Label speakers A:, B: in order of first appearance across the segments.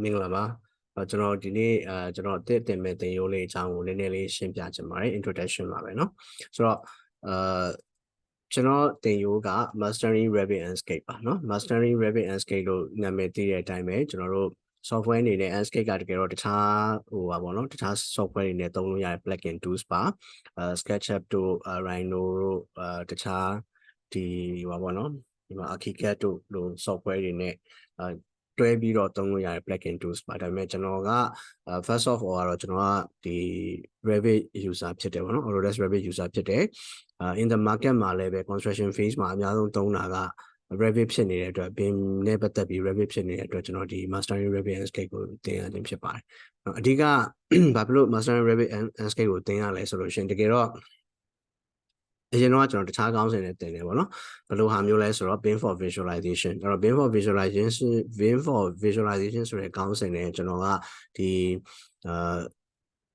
A: မင်္ဂလာပါကျွန်တော်ဒီနေ့ကျွန်တော်တက်တင်မဲ့သင်ရိုးလေးအကြောင်းကိုနည်းနည်းလေးရှင်းပြချင်ပါတယ် introduction ပါပဲเนาะဆိုတော့ကျွန်တော်တင်ရိုးက Mastering Revit Enscape ပါเนาะ Mastering Revit Enscape လို့နာမည်သိတဲ့အတိုင်းပဲကျွန်တော်တို့ software အနေနဲ့ Enscape ကတကယ်တော့တခြားပါပေါ့နော်တခြား software တွေနဲ့သုံးလို့ရတဲ့ plugin tools ပါSketchUp တို့ Rhino တို့တခြားဒီပေါ့နော်ဒီမှာ AutoCAD တို့လို software တွေနဲ့တွဲပြီးတော့သုံးလို့ရတဲ့ plugin tools ပါဒါပေမဲ့ကျွန်တော်ကfirst of all ကတော့ကျွန်တော်ကဒီ Revit user ဖြစ်တယ်ပေါ့နော် AutoCAD Revit user ဖြစ်တယ်in the market မှာလည်းပဲ construction phase မှာအများဆုံးသုံးတာကRevit ဖြစ်နေတဲ့အတွက် BIM နဲ့ပတ်သက်ပြီး Revit ဖြစ်နေတဲ့အတွက်ကျွန်တော်ဒီ Mastering Revit Enscape ကိုသင်ရခြင်းဖြစ်ပါတယ်အဓိကဘာဖြစ်လို့ Mastering Revit Enscape ကိုသင်ရလဲဆိုလို့ရှိရင်တကယ်တော့အရင်တော့ကျွန်တော်တခြားကောင်းစင်နဲ့တင်တယ်ပေါ့နော်ဘယ်လိုဟာမျိုးလဲဆိုတော့ BIM for visualization အဲ့တော့ BIM for visualization ဆိုတဲ့ကောင်းစင်နဲ့ကျွန်တော်ကဒီ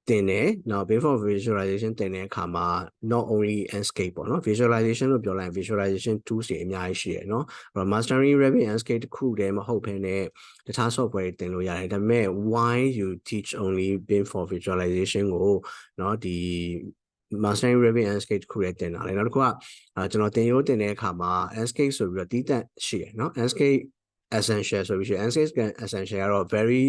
A: တင်တယ်နောက် BIM for visualization တင်တဲ့အခါမှာ not only Enscape ပေါ့နော် visualization လို့ပြောလိုက်ရင် visualization tools တွေအများကြီးရှိရယ်နော်အဲ့တော့ Mastering Revit Enscape တခုတည်းမဟုတ်ဘဲနဲ့တခြား software တွေတင်လို့ရတယ်ဒါပေမဲ့ why you teach only BIM for visualization ကိုเนาะဒီ Mastering Revit Enscape တခုလည်းတင်တာလေနောက်တစ်ခုကကျွန်တော်တင်ရိုးတင်တဲ့အခါမှာ Enscape ဆိုပြီးတော့တည်တတ်ရှိရယ်เนาะ Enscape essential ဆိုပြီးရှိ Enscape essential ကတော့ very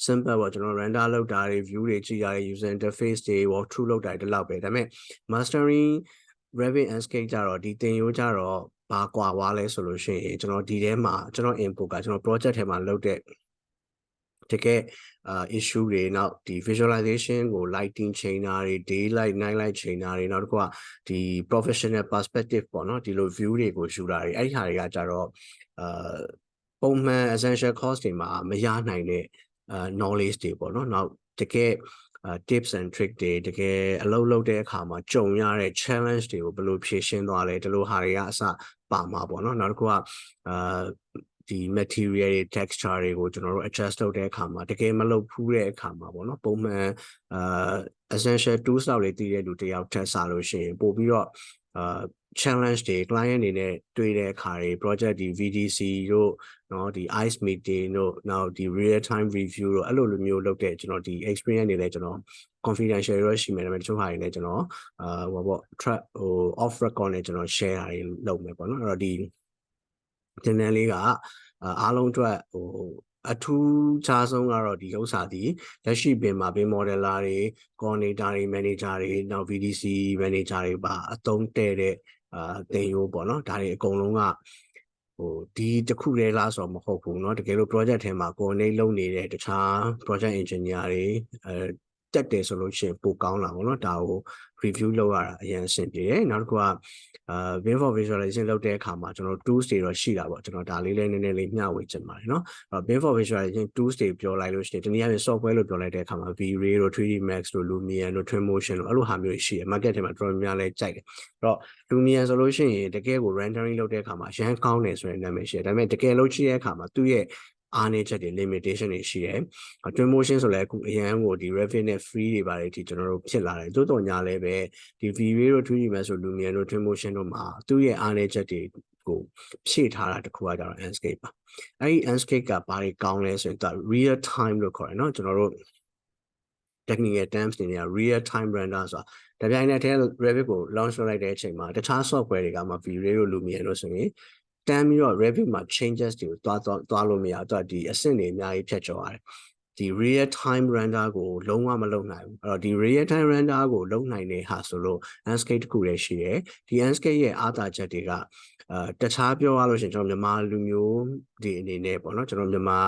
A: simple ပေါ့ကျွန်တော် render လုပ်တာတွေ view တွေကြည့်ရတယ် user interface တွေ walkthrough လုပ်တာတွေဒီလောက်ပဲဒါပေမဲ့ Mastering Revit Enscape ကြတော့ဒီတင်ရိုးကြတော့ဘာကွာွားလဲဆိုလို့ရှိရင်ကျွန်တော်ဒီထဲမှာကျွန်တော် input ကကျွန်တော် project ထဲမှာလုပ်တဲ့တကယ် issue တွေနောက်ဒီ visualization ကို lighting ချိန်တာတွေ daylight nightlight ချိန်တာတွေနောက်တစ်ခုကဒီ professional perspective ပေါ့နော်ဒီလို view တွေကိုယူတာတွေအဲ့ဒီဟာတွေကကြတော့ပုံမှန် essential course တွေမှာမရနိုင်တဲ့knowledge တွေပေါ့နော်နောက်တကယ် tips and trick တွေတကယ်အလုပ်လုပ်တဲ့အခါမှာကြုံရတဲ့ challenge တွေကိုဘယ်လိုဖြေရှင်းသွားလဲဒီလိုဟာတွေကအစပါမှာပေါ့နော်နောက်တစ်ခုကဒီ material တွေ texture တွေကိုကျွန်တော်တို့ adjust လုပ်တဲ့အခါမှာတကယ်မလုပ်ဖူးတဲ့အခါမှာပေါ့နော်ပုံမှန်essential tools တွေတည်တဲ့လူတယောက်ထက်စားလို့ရှိရင်ပို့ပြီးတော့challenge တွေ client အနေနဲ့တွေ့တဲ့အခါတွေ project ဒီ VDC တို့เนาะဒီ ICE meeting တို့နောက်ဒီ real time review တို့အဲ့လိုလိုမျိုးလုပ်တဲ့ကျွန်တော်ဒီ experience တွေလည်းကျွန်တော် confidential ရရှိမယ်ဒါပေမဲ့တချို့ဟာတွေလည်းကျွန်တော်ဟိုပေါ့ track off record နဲ့ကျွန်တော် share တာတွေလုပ်မယ်ပေါ့နော်အဲ့တော့ဒီတင်တန်းလေးကအားလုံးအတွက်အထူးခြားဆုံးကတော့ဒီဥစ္စာဒီလက်ရှိပင်မှာ BIM modeler တွေ coordinator တွေ manager တွေနောက် VDC manager တွေပါအသုံးတဲ့တဲ့တင်ရိုးပေါ့နော်ဒါတွေအကုန်လုံးကဒီတခုတည်းလားဆိုတော့မဟုတ်ဘူးเนาะတကယ်လို့ project ထဲမှာ coordinate လုပ်နေတဲ့တခြား project engineer တွေတက်တယ်ဆိုလို့ရှိရင်ပိုကောင်းလာပေါ့နော်ဒါကို review လုပ်ရတာအရင်အဆင်ပြေတယ်နောက်တစ်ခုကBIM for visualization လုပ်တဲ့အခါမှာကျွန်တော် tools တွေတော့ရှိတာပေါ့ကျွန်တော်ဒါလေးလည်းနည်းနည်းလေးမျှဝေချင်ပါတယ်เนาะBIM for visualization tools တွေပြောလိုက်လို့ရှိရင်တနည်းအားဖြင့် software လို့ပြောလိုက်တဲ့အခါမှာ V-Ray တို့ 3D Max တို့ Lumion တို့ Twinmotion တို့အဲ့လိုဟာမျိုးရှိတယ် market ထဲမှာတော်တော်များများလဲကြိုက်တယ်အဲ့တော့ Lumion ဆိုလို့ရှိရင်တကယ်ကို rendering လုပ်တဲ့အခါမှာရမ်းကောင်းတယ်ဆိုတဲ့နာမည်ရှိတယ်ဒါပေမဲ့တကယ်လို့ကြည့်တဲ့အခါမှာသူ့ရဲ့အားနည်းချက်တွေ limitation တွေရှိတယ်။ Twin motion ဆိုလည်းအခုအရန်ကိုဒီ Revit နဲ့ free တွေပါတယ်ဒီကျွန်တော်တို့ဖြစ်လာတယ်။သို့တော်ညာလည်းပဲဒီ V-Ray တို့ 3D Max တို့ Lumion တို့ Twin motion တို့မှာသူ့ရဲ့အားနည်းချက်တွေကိုဖြည့်ထားတာတခုကကြတော့ Enscape ပါ။အဲဒီ Enscape ကဘာတွေကောင်းလဲဆိုရင်သူ real time လို့ခေါ်တယ်နော်ကျွန်တော်တို့ technical terms တွေနဲ့ real time render ဆိုတာတပြိုင်နက်တည်း Revit ကို launch လုပ်လိုက်တဲ့အချိန်မှာတခြား software တွေကမှ V-Ray တို့ Lumion တို့ဆိုရင်တန်းပြီးတော့ Revit မှာ changes တွေကိုသွားလို့မရတော့ဒီအဆင့်တွေအများကြီးဖြတ်ကျော်ရတယ်ဒီ real time render ကိုလုံးဝမလုပ်နိုင်ဘူးအဲ့တော့ဒီ real time render ကိုလုပ်နိုင်တဲ့ဟာဆိုလို့ Enscape တခုလည်းရှိတယ်ဒီ Enscape ရဲ့အားသာချက်တွေကတခြားပြောရလို့ရှိရင်ကျွန်တော်မြန်မာလူမျိုးဒီအနေနဲ့ပေါ့နော်ကျွန်တော်မြန်မာ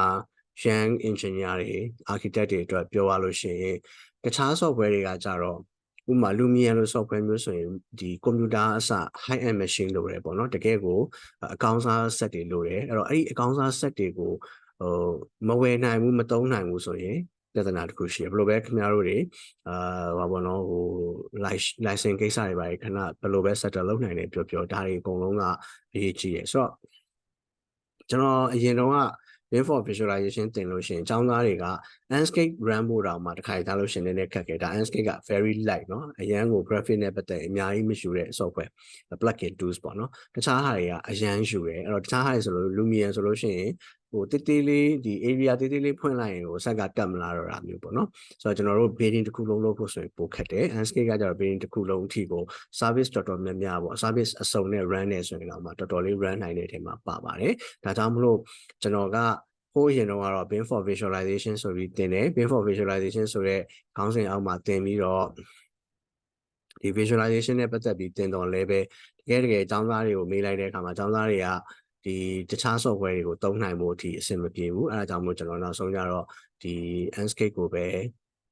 A: young engineer တွေ architect တွေအတွက်ပြောရလို့ရှိရင်တခြား software တွေကကြတော့ဥပမာ Lumion လို့ software မျိုးဆိုရင်ဒီ computer အစ high end machine လိုတယ်ပေါ့နော်တကယ်ကိုအကောင်းစား set တွေလိုတယ်အဲ့တော့အဲ့ဒီအကောင်းစား set တွေကိုမဝယ်နိုင်ဘူးမသုံးနိုင်ဘူးဆိုရင်ပြဿနာတစ်ခုရှိတယ်ဘယ်လိုပဲခင်ဗျားတို့တွေဘာပေါ့နော်ဟို license ကိစ္စတွေပါခဏဘယ်လိုပဲ settle လုပ်နိုင်တယ်ပြောဒါတွေအကုန်လုံးကအရေးကြီးရယ်ဆိုတော့ကျွန်တော်အရင်တော့ကBIM for visualization တင်လို့ရှိရင်အကြောင်းသားတွေက Enscape run ဖို့တောင်မှတစ်ခါထားလို့ရှိရင်လည်းခက်ခဲဒါ Enscape က very light เนาะအရန်ကို graphic နဲ့ပတ်သက်အများကြီးမယူတဲ့ software plugin tools ပေါ့เนาะတခြားဟာတွေကအရန်ယူတယ်အဲ့တော့တခြားဟာတွေဆိုလို့ Lumion ဆိုလို့ရှိရင် တိတိလေးဒီ area တိတိလေးဖွင့်လိုက်ရင်ကိုဆက်ကတက်မလာတော့တာမျိုးပေါ့နော်ဆိုတော့ကျွန်တော်တို့ building တစ်ခုလုံးလုပ်ဖို့ဆိုရင်ပိုခက်တယ် Enscape ကကျတော့ building တစ်ခုလုံးအထိကို service တော်တော်များများပေါ့ service အစုံနဲ့ run နေဆိုရင်တော့တော်တော်လေး run နိုင်တဲ့အချိန်မှာပါပါတယ်ဒါကြောင့်မလို့ကျွန်တော်ကဟိုးရင်တော့ကတော့ bin for visualization ဆိုပြီးတင်တယ် bin for visualization ဆိုတဲ့ခေါင်းစဉ်အောက်မှာတင်ပြီးတော့ဒီ visualization နဲ့ပတ်သက်ပြီးတင်တော်လဲပဲတကယ်ကျောင်းသားတွေကိုမေးလိုက်တဲ့အခါမှာကျောင်းသားတွေကဒီတခြား software တွေကိုသုံးနိုင်ဖို့အထိအဆင်မပြေဘူးအဲဒါကြောင့်မို့ကျွန်တော်နောက်ဆုံးကြတော့ဒီ Enscape ကိုပဲ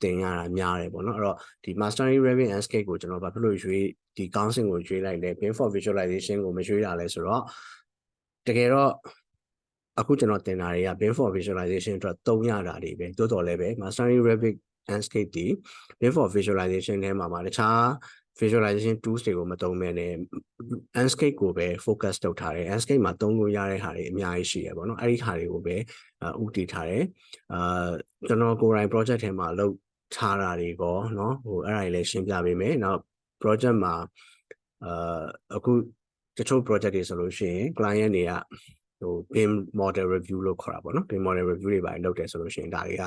A: တင်ရတာများတယ်ပေါ့နော်အဲ့တော့ဒီ Mastering Revit Enscape ကိုကျွန်တော်ဘာဖြစ်လို့ရွေးဒီခေါင်းစဉ်ကိုရွေးလိုက်လဲ bin for visualization ကိုမရွေးတာလဲဆိုတော့တကယ်တော့အခုကျွန်တော်တင်တာတွေက bin for visualization အတွက်သုံးရတာတွေပဲတိုးတော်လဲပဲ Mastering Revit Enscape ဒီ bin for visualization ထဲမှာတခြား visualization tools တွေကိုမသုံးမဲ့နဲ့ Enscape ကိုပဲ focus လုပ်ထားတယ် Enscape မှာသုံးလို့ရတဲ့ဟာတွေအများကြီးရှိရပေါ့နော်အဲ့ဒီဟာတွေကိုပဲဦးတည်ထားတယ်ကျွန်တော်ကိုယ်တိုင် project ထဲမှာလုပ်ထားတာတွေပေါ့နော်ဟိုအဲ့ဒါတွေလည်းရှင်းပြပေးမယ်နောက် project မှာအခုတချို့ project တွေဆိုလို့ရှိရင် client တွေကဟို BIM model review လို့ခေါ်တာပေါ့နော် BIM model review တွေပါတယ်လုပ်တယ်ဆိုလို့ရှိရင်ဒါတွေက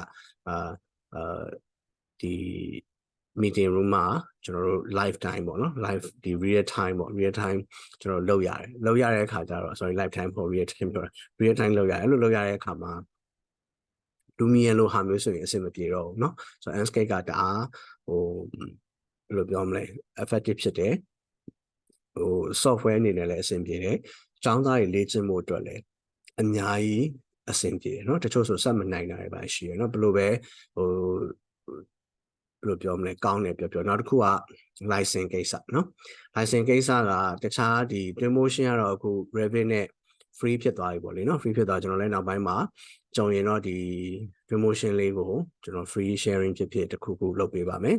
A: ဒီ meeting room မှာကျွန်တော်တို့ live time ပေါ့နော် live ဒီ real time ပေါ့ real time ကျွန်တော်လုပ်ရတဲ့အခါကျတော့ sorry live time ပေါ့ real time ပြော real time လုပ်ရတယ်အဲ့လိုလုပ်ရတဲ့အခါမှာ Lumion လို့ဟာမျိုးဆိုရင်အဆင်မပြေတော့ဘူးเนาะဆိုတော့ Enscape ကတအားဟိုဘယ်လိုပြောမလဲ effective ဖြစ်တယ်ဟို software အနေနဲ့လည်းအဆင်ပြေတယ်ကျောင်းသားတွေလေ့ကျင့်ဖို့အတွက်လည်းအများကြီးအဆင်ပြေတယ်เนาะတချို့ဆိုစက်မနိုင်တာတွေပါရှိရเนาะဘယ်လိုပဲဟိုဘယ်လိုပြောမလဲကောင်းတယ်ပြောနောက်တစ်ခုက license ကိစ္စเนาะ license ကိစ္စကတခြားဒီ promotion ကတော့အခု Revit နဲ့ free ဖြစ်သွားပြီပေါ့လေเนาะ free ဖြစ်သွားကျွန်တော်လည်းနောက်ပိုင်းမှာကြုံရင်တော့ဒီ promotion လေးကိုကျွန်တော် free sharing ဖြစ်တစ်ခုလုပ်ပေးပါမယ်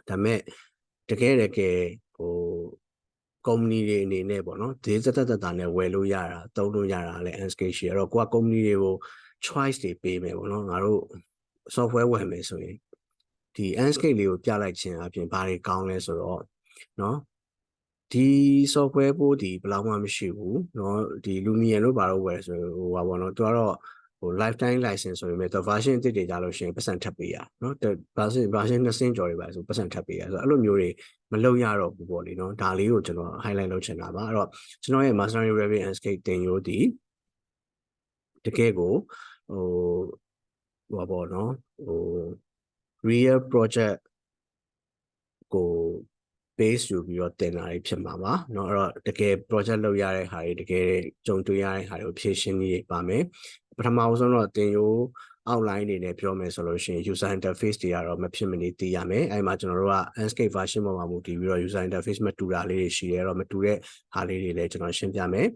A: ဒါမဲ့တကယ်ဟို company တွေအနေနဲ့ပေါ့နော်ဒီတက်နဲ့ဝယ်လို့ရတာသုံးလို့ရတာလည်း Enscape ရှိရတော့ကိုက company တွေကို choice တွေပေးမယ်ပေါ့နော်ငါတို့ software ဝယ်မယ်ဆိုရင်ဒီ Enscape လေးကိုပြလိုက်ခြင်းအပြင်ဘာတွေကောင်းလဲဆိုတော့เนาะဒီ software ပို့ဒီဘယ်လောက်မှမရှိဘူးเนาะဒီ Lumion လို့ဘာလို့ဝယ်ဆိုဟိုပါပေါ့နော်သူကတော့ဟို lifetime license ဆိုပေမဲ့ version အသစ်တွေကြလို့ရှိရင်ပတ်စံထပ်ပေးရเนาะ version 2ဆင့်ကျော်တွေပါဆိုပတ်စံထပ်ပေးရဆိုတော့အဲ့လိုမျိုးတွေမလုပ်ရတော့ဘူးပေါ့လေเนาะဒါလေးကိုကျွန်တော် highlight လုပ်ချင်တာပါအဲ့တော့ကျွန်တော်ရဲ့ Mastering Revit Enscape တင်ရိုးဒီတကယ်ကိုဟိုပါပေါ့เนาะဟို real project ကို base ယူပြီးတော့တင်တာတွေဖြစ်မှာပါเนาะအဲ့တော့တကယ် project လုပ်ရတဲ့ဟာတွေတကယ်ကြုံတွေ့ရတဲ့ဟာတွေကိုဖြည့်ရှင်းရေးပါမယ်ပထမဆုံးတော့တင်ရိုး outline တွေနဲ့ပြောမယ်ဆိုလို့ရှိရင် user interface တွေကတော့မဖြစ်မနေသိရမယ်အဲ့မှာကျွန်တော်တို့က Enscape version ပေါ်မှာမူတည်ပြီးတော့ user interface မတူတာလေးတွေရှိတယ်တော့မတူတဲ့ဟာလေးတွေလည်းကျွန်တော်ရှင်းပြမယ်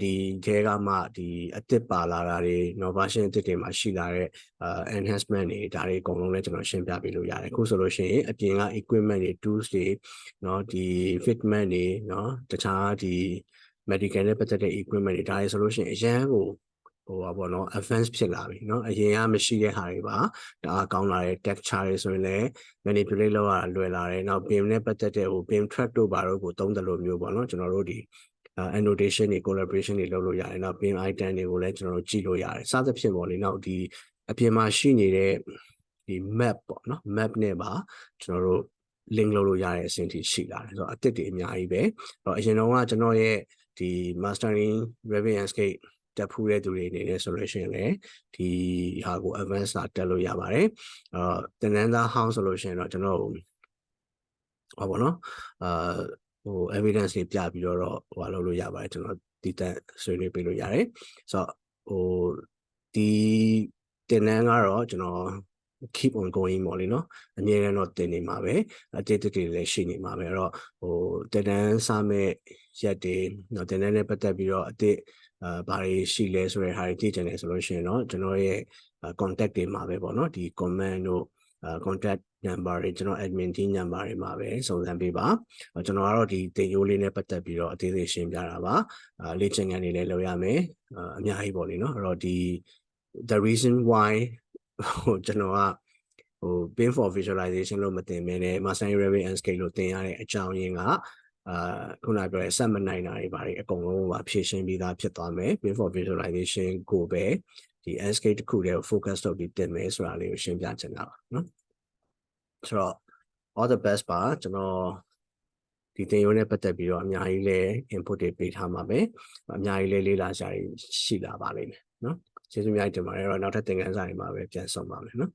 A: ဒီထဲကမှဒီအသစ်ပါလာတာတွေ နော် version အသစ်တွေမှာရှိလာတဲ့enhancement တွေဒါတွေအကုန်လုံးလည်းကျွန်တော်ရှင်းပြပေးလို့ရတယ်အခုဆိုလို့ရှိရင်အပြင်က equipment တွေ tools တွေเนาะဒီ fitment တွေเนาะတခြားဒီ medical နဲ့ပတ်သက်တဲ့ equipment တွေဒါတွေဆိုလို့ရှိရင်အရန်ကိုဟိုပါပေါ့နော် advance ဖြစ်လာပြီเนาะအရင်ကမရှိတဲ့ဟာတွေပါဒါအကောင်းလာတဲ့ texture တွေဆိုရင်လည်း manipulate လုပ်ရတာလွယ်လာတယ်နောက် BIM နဲ့ပတ်သက်တဲ့ဟို BIM track တို့ဘာတို့ကိုသုံးတယ်လို့မျိုးပေါ့နော်ကျွန်တော်တို့ဒီ annotation တွေ collaboration တွေလုပ်လို့ရတယ်နောက် BIM item တွေကိုလည်းကျွန်တော်တို့ကြည့်လို့ရတယ်စသဖြင့်ပေါ့လေနောက်ဒီအပြင်မှာရှိနေတဲ့ဒီ map ပေါ့နော် map နဲ့ပါကျွန်တော်တို့ link လုပ်လို့ရတဲ့အဆင့်ထိရှိလာတယ်ဆိုတော့အသစ်တွေအများကြီးပဲအဲ့တော့အရင်တော့ကကျွန်တော်ရဲ့ဒီ mastering Revit Enscape တက်ဖူးတဲ့သူတွေအနေနဲ့ဆိုလို့ရှိရင်လည်းဒီဟာကို advance တက်လို့ရပါတယ်သင်တန်းသားဟောင်းဆိုလို့ရှိရင်တော့ကျွန်တော်ဟောပေါ့နော်ဟို evidence တွေပြပြီးတော့ဟိုလုပ်လို့ရပါတယ်ကျွန်တော်ဒီတက်ဆွေးနွေးပေးလို့ရတယ်ဆိုတော့ဟိုဒီသင်တန်းကတော့ကျွန်တော် keep on going ပေါ့လေနော်အမြဲတမ်းတော့တင်နေမှာပဲအတိတ်တွေလည်းရှိနေမှာပဲအဲ့တော့ဟိုတင်တန်းစမဲ့ရက်တွေနော်တင်တန်းနဲ့ပတ်သက်ပြီးတော့အတိတ်ဘာတွေရှိလဲဆိုတဲ့ဟာတွေသိချင်တယ်ဆိုလို့ရှိရင်တော့ကျွန်တော်ရဲ့ contact တွေမှာပဲပေါ့နော်ဒီ comment တို့contact number တွေကျွန်တော် admin team number တွေမှာပဲစုံစမ်းပေးပါကျွန်တော်ကတော့ဒီတင်ရိုးလေးနဲ့ပတ်သက်ပြီးတော့အသေးသေးရှင်းပြတာပါလေ့ကျင့်ခန်းတွေလည်းလုပ်ရမယ်အများကြီးပေါ့လေနော်အဲ့တော့ဒီ the reason why ဟိုကျွန်တော်ကဟို BIM for visualization လို့မတင်မဲနဲ့ Mastering Revit Enscape လို့တင်ရတဲ့အကြောင်းရင်းက ခုနပြောတဲ့ set မနိုင်တာတွေဘာတွေအကုန်လုံးပါဖြည့်ရှင်းပြီးသားဖြစ်သွားမယ် Build for visualization ကိုပဲဒီ Enscape တစ်ခုတည်းကို focus လုပ်ပြီးတင်မယ်ဆိုတာလေးကိုရှင်းပြချင်တာပါနော်ဆိုတော့ all the best ပါကျွန်တော်ဒီသင်ရိုးနဲ့ပတ်သက်ပြီးတော့အများကြီးလဲ input တွေပေးထားမှာပဲအများကြီးလဲလေ့လာကြရရှိလာပါလိမ့်မယ်နော်ကျေးဇူးများတင်ပါတယ်အဲ့တော့နောက်ထပ်သင်ခန်းစာတွေမှာပဲပြန်ဆုံပါမယ်နော်